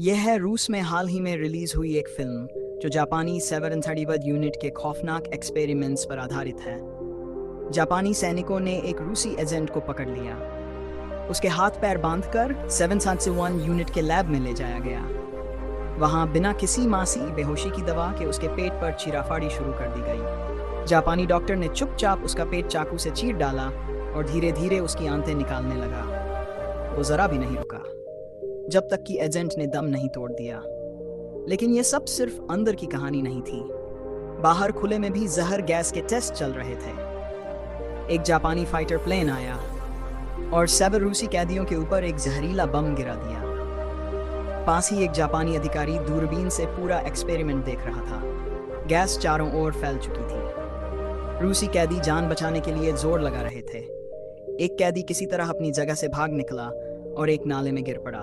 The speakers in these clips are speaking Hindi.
यह है रूस में हाल ही में रिलीज हुई एक फिल्म जो जापानी 731 यूनिट के खौफनाक एक्सपेरिमेंट्स पर आधारित है। जापानी सैनिकों ने एक रूसी एजेंट को पकड़ लिया। उसके हाथ पैर बांधकर 731 यूनिट के लैब में ले जाया गया। वहां बिना किसी मासी बेहोशी की दवा के उसके पेट पर चीराफाड़ी शुरू कर दी गई। जापानी डॉक्टर ने चुपचाप उसका पेट चाकू से चीर डाला और धीरे धीरे उसकी आंतें निकालने लगा। वो जरा भी नहीं रुका जब तक कि एजेंट ने दम नहीं तोड़ दिया। लेकिन यह सब सिर्फ अंदर की कहानी नहीं थी। बाहर खुले में भी जहर गैस के टेस्ट चल रहे थे। एक जापानी फाइटर प्लेन आया और 7 रूसी कैदियों के ऊपर एक जहरीला बम गिरा दिया। पास ही एक जापानी अधिकारी दूरबीन से पूरा एक्सपेरिमेंट देख रहा था। गैस चारों ओर फैल चुकी थी। रूसी कैदी जान बचाने के लिए जोर लगा रहे थे। एक कैदी किसी तरह अपनी जगह से भाग निकला और एक नाले में गिर पड़ा।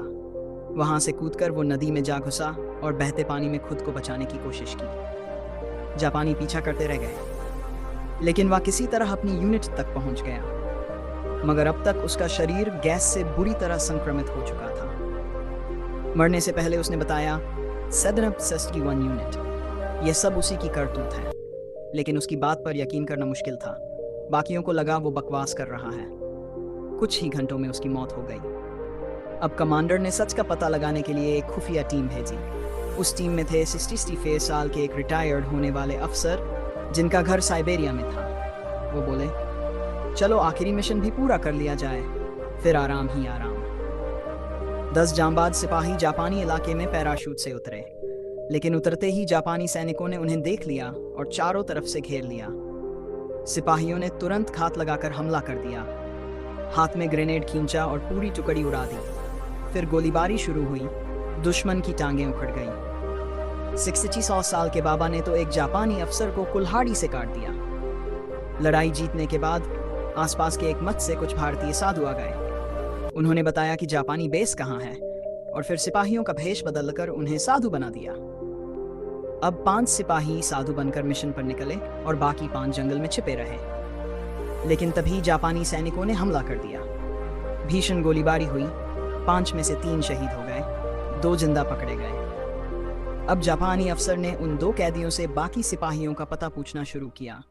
वहां से कूदकर वो नदी में जा घुसा और बहते पानी में खुद को बचाने की कोशिश की। जापानी पीछा करते रह गए, लेकिन वह किसी तरह अपनी यूनिट तक पहुंच गया। मगर अब तक उसका शरीर गैस से बुरी तरह संक्रमित हो चुका था। मरने से पहले उसने बताया 731 यूनिट। यह सब उसी की करतूत है। लेकिन उसकी बात पर यकीन करना मुश्किल था। बाकियों को लगा वो बकवास कर रहा है। कुछ ही घंटों में उसकी मौत हो गई। अब कमांडर ने सच का पता लगाने के लिए एक खुफिया टीम भेजी। उस टीम में थे 65 साल के एक रिटायर्ड होने वाले अफसर जिनका घर साइबेरिया में था। वो बोले, चलो आखिरी मिशन भी पूरा कर लिया जाए, फिर आराम ही आराम। 10 जांबाज सिपाही जापानी इलाके में पैराशूट से उतरे, लेकिन उतरते ही जापानी सैनिकों ने उन्हें देख लिया और चारों तरफ से घेर लिया। सिपाहियों ने तुरंत घात लगाकर हमला कर दिया। हाथ में ग्रेनेड खींचा और पूरी टुकड़ी उड़ा दी। फिर गोलीबारी शुरू हुई। दुश्मन की टांगें उखड़ गईं। 66 साल के बाबा ने तो एक जापानी अफसर को कुल्हाड़ी से काट दिया। लड़ाई जीतने के बाद आसपास के एक मठ से कुछ भारतीय साधु आ गए। उन्होंने बताया कि जापानी बेस कहाँ है और फिर सिपाहियों का भेष बदलकर उन्हें साधु बना दिया। अब 5 सिपाही साधु बनकर मिशन पर निकले और बाकी 5 जंगल में छिपे रहे। लेकिन तभी जापानी सैनिकों ने हमला कर दिया। भीषण गोलीबारी हुई। 5 में से 3 शहीद हो गए, 2 जिंदा पकड़े गए। अब जापानी अफसर ने उन 2 कैदियों से बाकी सिपाहियों का पता पूछना शुरू किया,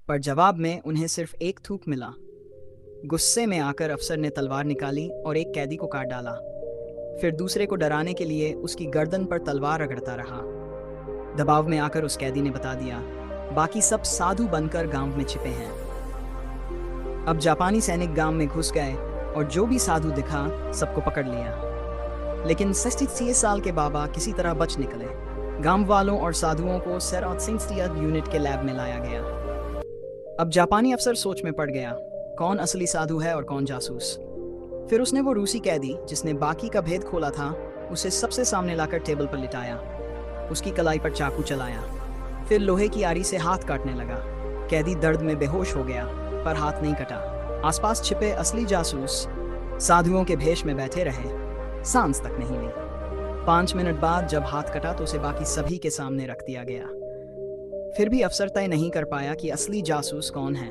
पर जवाब में उन्हें सिर्फ एक थूक मिला। गुस्से में आकर अफसर ने तलवार निकाली और एक कैदी को काट डाला। फिर दूसरे को डराने के लिए उसकी गर्दन पर तलवार रगड़ता रहा। दबाव में आकर उस कैदी ने बता दिया, बाकी सब साधु बनकर गांव में छिपे हैं। अब जापानी सैनिक गांव में घुस गए और जो भी साधु दिखा सबको पकड़ लिया। लेकिन 66 साल के बाबा किसी तरह बच निकले। गांव वालों और साधुओं को 731 यूनिट के लैब में लाया गया। अब जापानी अफसर सोच में पड़ गया, कौन असली साधु है और कौन जासूस। फिर उसने वो रूसी कैदी जिसने बाकी का भेद खोला था उसे सबसे सामने लाकर टेबल पर लिटाया। उसकी कलाई पर चाकू चलाया। फिर लोहे की आरी से हाथ काटने लगा। कैदी दर्द में बेहोश हो गया, पर हाथ नहीं कटा। आसपास छिपे असली जासूस साधुओं के भेष में बैठे रहे, सांस तक नहीं ली। 5 मिनट बाद जब हाथ कटा तो उसे बाकी सभी के सामने रख दिया गया। फिर भी अफसर तय नहीं कर पाया कि असली जासूस कौन है।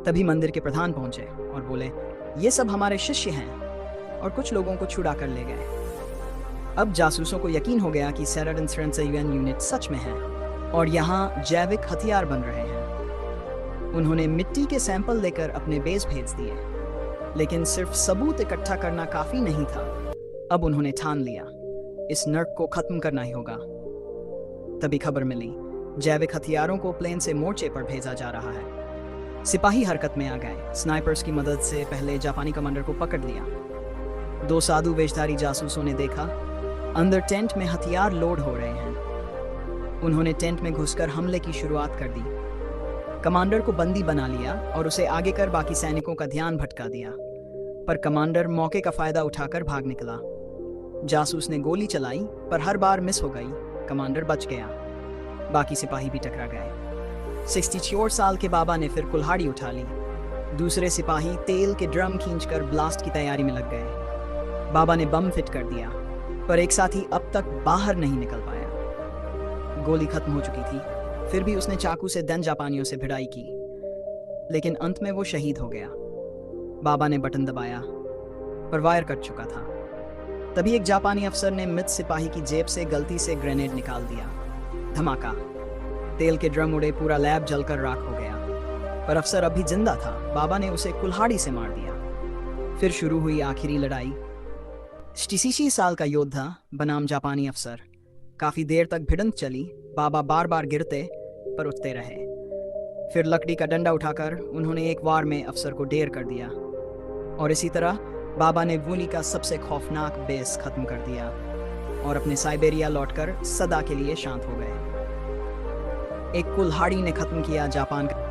तभी मंदिर के प्रधान पहुंचे और बोले, ये सब हमारे शिष्य हैं, और कुछ लोगों को छुड़ा कर ले गए। अब जासूसों को यकीन हो गया कि 731 यूनिट सच में है और यहाँ जैविक हथियार बन रहे हैं। उन्होंने मिट्टी के सैंपल लेकर अपने बेस भेज दिए, लेकिन सिर्फ सबूत इकट्ठा करना काफी नहीं था। अब उन्होंने ठान लिया, इस नर्क को खत्म करना ही होगा। तभी खबर मिली, जैविक हथियारों को प्लेन से मोर्चे पर भेजा जा रहा है। सिपाही हरकत में आ गए। स्नाइपर्स की मदद से पहले जापानी कमांडर को पकड़ लिया। 2 साधु वेशधारी जासूसों ने देखा अंदर टेंट में हथियार लोड हो रहे हैं। उन्होंने टेंट में घुसकर हमले की शुरुआत कर दी। कमांडर को बंदी बना लिया और उसे आगे कर बाकी सैनिकों का ध्यान भटका दिया, पर कमांडर मौके का फायदा उठाकर भाग निकला। जासूस ने गोली चलाई, पर हर बार मिस हो गई। कमांडर बच गया। बाकी सिपाही भी टकरा गए। 64 साल के बाबा ने फिर कुल्हाड़ी उठा ली। दूसरे सिपाही तेल के ड्रम खींचकर ब्लास्ट की तैयारी में लग गए। बाबा ने बम फिट कर दिया, पर एक साथी अब तक बाहर नहीं निकल पाया। गोली खत्म हो चुकी थी। फिर भी उसने चाकू से 10 जापानियों से भिड़ाई की, लेकिन अंत में वो शहीद हो गया। बाबा ने बटन दबाया, पर वायर कट चुका था। तभी एक जापानी अफसर ने मृत सिपाही की जेब से गलती से ग्रेनेड निकाल दिया। धमाका, तेल के ड्रम उड़े, पूरा लैब जलकर राख हो गया। पर अफसर अभी जिंदा था। बाबा ने उसे कुल्हाड़ी से मार दिया। फिर शुरू हुई आखिरी लड़ाई। 86 साल का योद्धा बनाम जापानी अफसर। काफी देर तक भिड़ंत चली। बाबा बार बार गिरते पर उठते रहे। फिर लकड़ी का डंडा उठाकर उन्होंने एक वार में अफसर को ढेर कर दिया। और इसी तरह बाबा ने वूनी का सबसे खौफनाक बेस खत्म कर दिया और अपने साइबेरिया लौटकर सदा के लिए शांत हो गए। एक कुल्हाड़ी ने खत्म किया जापान का